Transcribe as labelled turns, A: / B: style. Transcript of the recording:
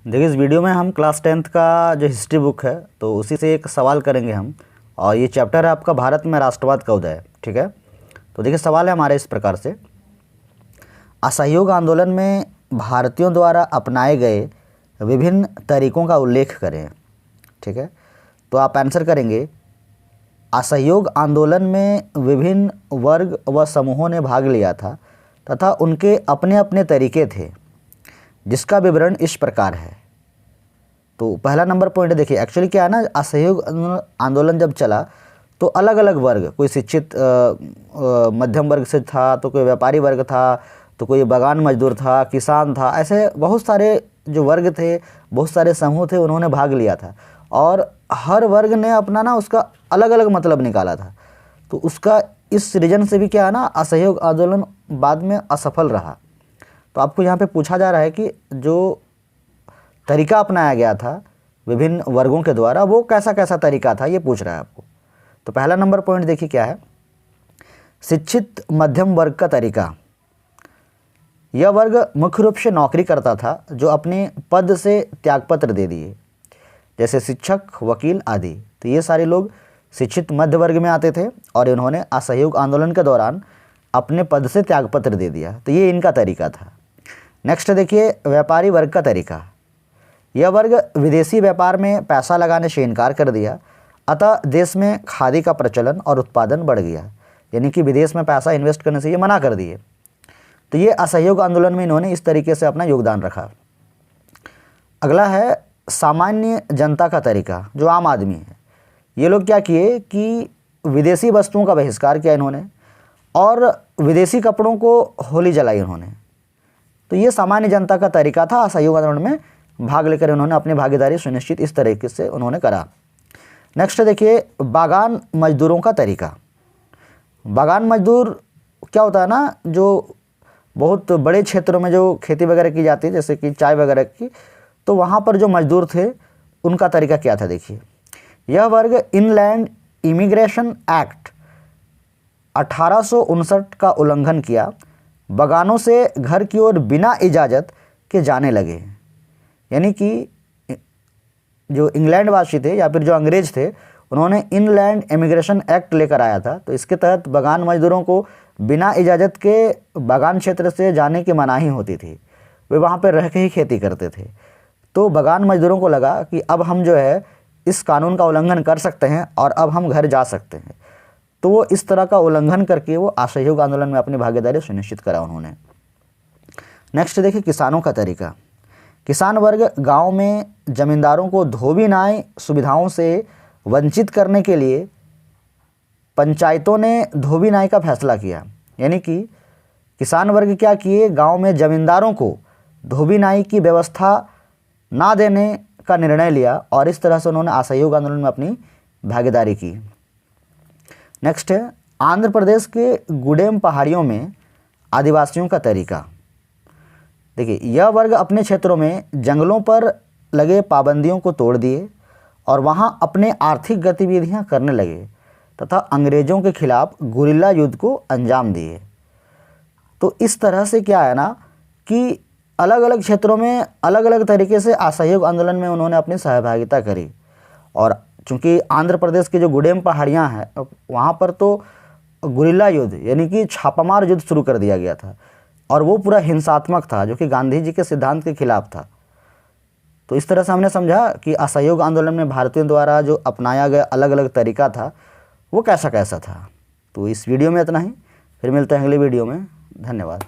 A: देखिए इस वीडियो में हम क्लास 10th का जो हिस्ट्री बुक है तो उसी से एक सवाल करेंगे हम। और ये चैप्टर है आपका भारत में राष्ट्रवाद का उदय। ठीक है, तो देखिए सवाल है हमारे इस प्रकार से, असहयोग आंदोलन में भारतीयों द्वारा अपनाए गए विभिन्न तरीकों का उल्लेख करें। ठीक है, तो आप आंसर करेंगे, असहयोग आंदोलन में विभिन्न वर्ग व समूहों ने भाग लिया था तथा उनके अपने अपने तरीके थे, जिसका विवरण इस प्रकार है। तो पहला नंबर पॉइंट देखिए, एक्चुअली क्या है ना, असहयोग आंदोलन जब चला तो अलग अलग वर्ग, कोई शिक्षित मध्यम वर्ग से था, तो कोई व्यापारी वर्ग था, तो कोई बागान मजदूर था, किसान था, ऐसे बहुत सारे जो वर्ग थे, बहुत सारे समूह थे, उन्होंने भाग लिया था। और हर वर्ग ने अपना ना उसका अलग अलग मतलब निकाला था। तो उसका इस रीजन से भी क्या है ना, असहयोग आंदोलन बाद में असफल रहा। तो आपको यहाँ पे पूछा जा रहा है कि जो तरीका अपनाया गया था विभिन्न वर्गों के द्वारा, वो कैसा कैसा तरीका था, ये पूछ रहा है आपको। तो पहला नंबर पॉइंट देखिए क्या है, शिक्षित मध्यम वर्ग का तरीका। यह वर्ग मुख्य रूप से नौकरी करता था, जो अपने पद से त्यागपत्र दे दिए, जैसे शिक्षक, वकील आदि। तो ये सारे लोग शिक्षित मध्य वर्ग में आते थे और इन्होंने असहयोग आंदोलन के दौरान अपने पद से त्यागपत्र दे दिया। तो ये इनका तरीका था। नेक्स्ट देखिए, व्यापारी वर्ग का तरीका। यह वर्ग विदेशी व्यापार में पैसा लगाने से इनकार कर दिया, अतः देश में खादी का प्रचलन और उत्पादन बढ़ गया। यानी कि विदेश में पैसा इन्वेस्ट करने से ये मना कर दिए। तो ये असहयोग आंदोलन में इन्होंने इस तरीके से अपना योगदान रखा। अगला है सामान्य जनता का तरीका, जो आम आदमी है। ये लोग क्या किए कि विदेशी वस्तुओं का बहिष्कार किया इन्होंने और विदेशी कपड़ों को होली जलाई इन्होंने। तो ये सामान्य जनता का तरीका था, असहयोग आंदोलन में भाग लेकर इन्होंने अपनी भागीदारी सुनिश्चित इस तरीके से उन्होंने करा। नेक्स्ट देखिए, बागान मजदूरों का तरीका। बागान मजदूर क्या होता है ना, जो बहुत बड़े क्षेत्रों में जो खेती वगैरह की जाती है, जैसे कि चाय वगैरह की, तो वहाँ पर जो मजदूर थे उनका तरीका क्या था। देखिए, यह वर्ग इनलैंड इमिग्रेशन एक्ट 1859 का उल्लंघन किया, बागानों से घर की ओर बिना इजाज़त के जाने लगे। यानी कि जो इंग्लैंड वासी थे या फिर जो अंग्रेज थे, उन्होंने इनलैंड इमिग्रेशन एक्ट लेकर आया था। तो इसके तहत बागान मजदूरों को बिना इजाज़त के बागान क्षेत्र से जाने की मनाही होती थी, वे वहाँ पर रह के ही खेती करते थे। तो बागान मजदूरों को लगा कि अब हम जो है इस कानून का उल्लंघन कर सकते हैं और अब हम घर जा सकते हैं। तो वो इस तरह का उल्लंघन करके वो असहयोग आंदोलन में अपनी भागीदारी सुनिश्चित करा उन्होंने। नेक्स्ट देखिए, किसानों का तरीका। किसान वर्ग गांव में जमींदारों को धोबी नाई सुविधाओं से वंचित करने के लिए पंचायतों ने धोबी नाई का फैसला किया। यानी कि किसान वर्ग क्या किए, गांव में जमींदारों को धोबी नाई की व्यवस्था ना देने का निर्णय लिया और इस तरह से उन्होंने असहयोग आंदोलन में अपनी भागीदारी की। नेक्स्ट है, आंध्र प्रदेश के गुडेम पहाड़ियों में आदिवासियों का तरीका। देखिए, यह वर्ग अपने क्षेत्रों में जंगलों पर लगे पाबंदियों को तोड़ दिए और वहाँ अपने आर्थिक गतिविधियाँ करने लगे तथा अंग्रेज़ों के खिलाफ गुरिल्ला युद्ध को अंजाम दिए। तो इस तरह से क्या है ना कि अलग अलग क्षेत्रों में अलग अलग तरीके से असहयोग आंदोलन में उन्होंने अपनी सहभागिता करी। और चूँकि आंध्र प्रदेश की जो गुडेम पहाड़ियाँ हैं, वहाँ पर तो गुरिल्ला युद्ध यानी कि छापामार युद्ध शुरू कर दिया गया था और वो पूरा हिंसात्मक था, जो कि गांधी जी के सिद्धांत के खिलाफ था। तो इस तरह से हमने समझा कि असहयोग आंदोलन में भारतीयों द्वारा जो अपनाया गया अलग अलग तरीका था वो कैसा कैसा था। तो इस वीडियो में इतना ही, फिर मिलते हैं अगले वीडियो में। धन्यवाद।